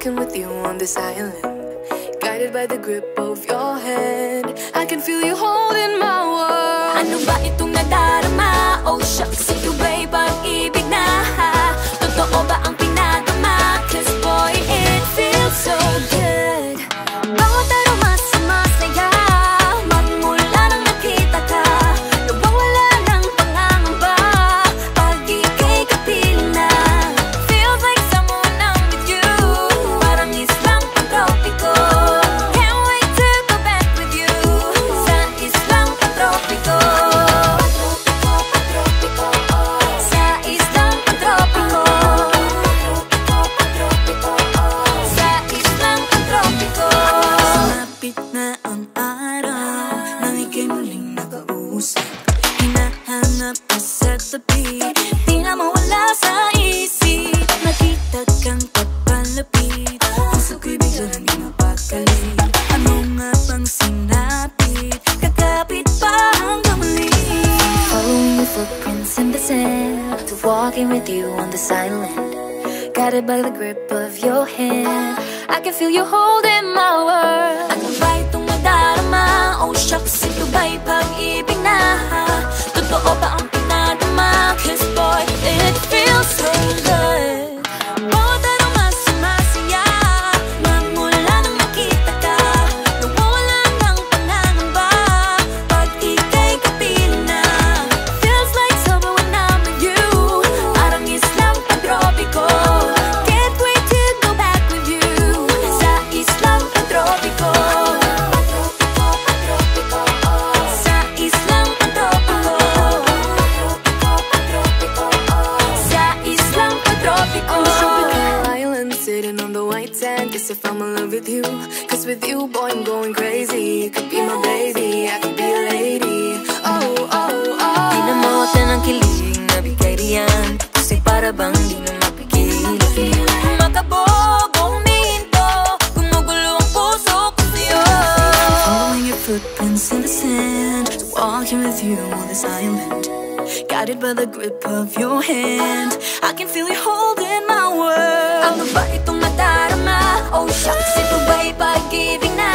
walking with you on this island, guided by the grip of your hand. I can feel you holding my world. Ano ba itong nadarama? Oh shucks, ito ba'y pag-ibig na? Totoo ba ang pinadama? Cause boy, it feels so good. Bawat aroma sumasaya, magmula nang nakita ka. Nawawala ng pangangamba pag ika'y kapiling na. Feels like someone I'm with you, parang islang pantropiko. Can't wait to go back with you sa islang pantropiko. Sa islang pantropiko. Sa islang pantropiko. Sumapit na ang araw nang ika'y muling nakausap. Hinahanap ka sa tabi, di na mawala sa isip. Nakita kang papalapit, puso ko'y bigla nang di mapakali. Ano nga bang sinapit, kakapit pa hanggang muli. Following your footprints in the sand, to walking with you on this island, guided by the grip of your hand. I can feel you holding my world. Ano ba itong nadarama? Oh shucks, ito ba'y pag-ibig na? Totoo ba ang pinadama? Cause boy, it feels so good. Bawat aroma sumasaya, magmula nang nakita ka. Nawawala ng pangangamba pag ika'y kapiling na. Feels like summer when I'm with you, parang islang pantropiko. Can't wait to go back with you sa islang pantropiko. Sa islang pantropiko. Sa islang pantropiko. On the tropical island, sitting on the white sand. Guess if I'm in love with you, cause with you, boy, I'm going crazy. You could be my baby, I could be a lady. Oh, oh, oh. Pinamotan ng kilig na bigay riyan, kasi para bang di na mapigil. Makabog o huminto, gumugulo ang puso ko sa'yo. Following your footprints in the sand, walking with you on this island, guided by the grip of your hand. I can feel you holding my world. Ano ba itong nadarama? Oh shucks, ito ba'y pag-ibig na?